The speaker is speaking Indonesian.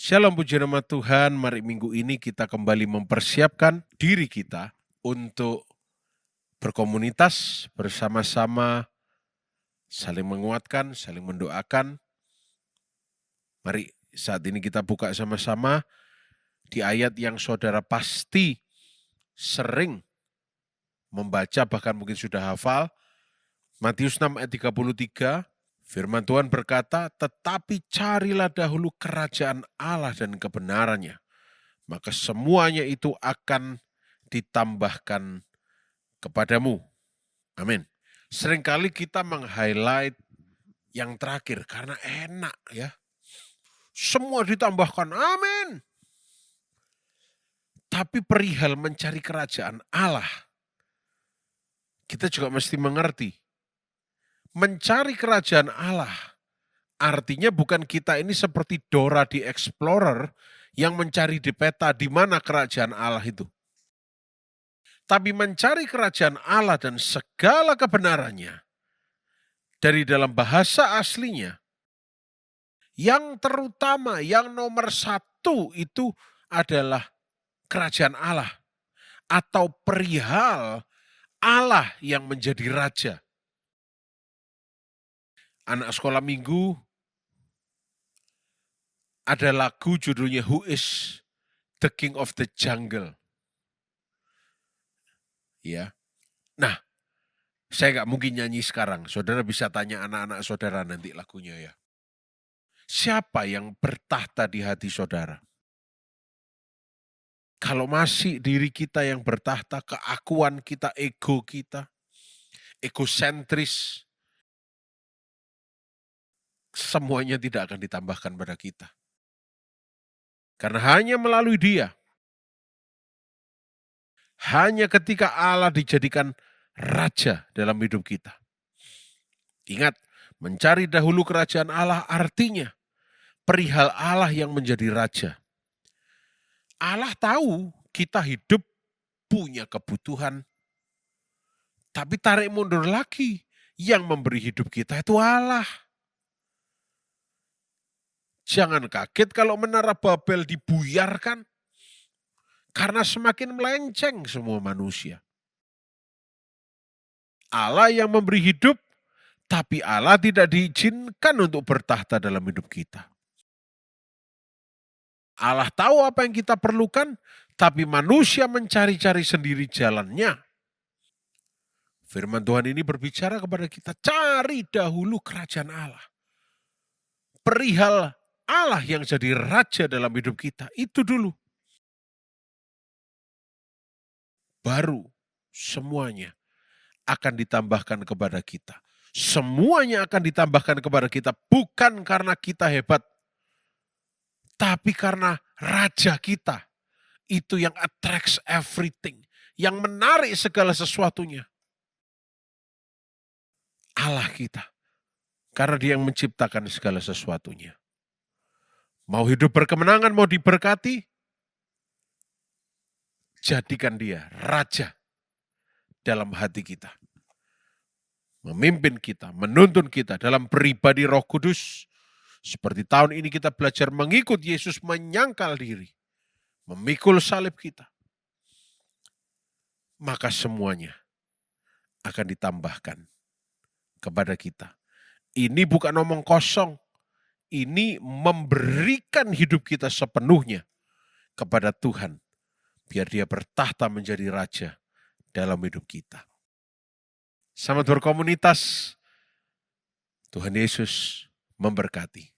Shalom puji nama Tuhan, mari minggu ini kita kembali mempersiapkan diri kita untuk berkomunitas bersama-sama, saling menguatkan, saling mendoakan. Mari saat ini kita buka sama-sama di ayat yang saudara pasti sering membaca, bahkan mungkin sudah hafal. Matius 6 ayat 33, firman Tuhan berkata, tetapi carilah dahulu kerajaan Allah dan kebenarannya, maka semuanya itu akan ditambahkan kepadamu. Amin. Seringkali kita meng-highlight yang terakhir karena enak ya. Semua ditambahkan, amin. Tapi perihal mencari kerajaan Allah, kita juga mesti mengerti. Mencari kerajaan Allah artinya bukan kita ini seperti Dora di Explorer yang mencari di peta di mana kerajaan Allah itu. Tapi mencari kerajaan Allah dan segala kebenarannya dari dalam bahasa aslinya, yang terutama, yang nomor satu itu adalah kerajaan Allah atau perihal Allah yang menjadi raja. Anak sekolah minggu ada lagu judulnya Who is the King of the Jungle? Ya. Nah, saya nggak mungkin nyanyi sekarang. Saudara bisa tanya anak-anak saudara nanti lagunya ya. Siapa yang bertahta di hati saudara? Kalau masih diri kita yang bertahta, keakuan kita, ego kita, egosentris, semuanya tidak akan ditambahkan pada kita. Karena hanya melalui Dia, hanya ketika Allah dijadikan raja dalam hidup kita. Ingat, mencari dahulu kerajaan Allah artinya perihal Allah yang menjadi raja. Allah tahu kita hidup punya kebutuhan, tapi tarik mundur lagi, yang memberi hidup kita itu Allah. Jangan kaget kalau menara Babel dibuyarkan, karena semakin melenceng semua manusia. Allah yang memberi hidup, tapi Allah tidak diizinkan untuk bertahta dalam hidup kita. Allah tahu apa yang kita perlukan, tapi manusia mencari-cari sendiri jalannya. Firman Tuhan ini berbicara kepada kita, cari dahulu kerajaan Allah. Perihal Allah yang jadi raja dalam hidup kita, itu dulu. Baru semuanya akan ditambahkan kepada kita. Semuanya akan ditambahkan kepada kita bukan karena kita hebat, tapi karena raja kita. Itu yang attracts everything, yang menarik segala sesuatunya. Allah kita. Karena Dia yang menciptakan segala sesuatunya. Mau hidup berkemenangan, mau diberkati, jadikan Dia raja dalam hati kita. Memimpin kita, menuntun kita dalam pribadi Roh Kudus. Seperti tahun ini kita belajar mengikut Yesus, menyangkal diri, memikul salib kita. Maka semuanya akan ditambahkan kepada kita. Ini bukan omong kosong. Ini memberikan hidup kita sepenuhnya kepada Tuhan. Biar Dia bertahta menjadi raja dalam hidup kita. Selamat berkomunitas. Tuhan Yesus memberkati.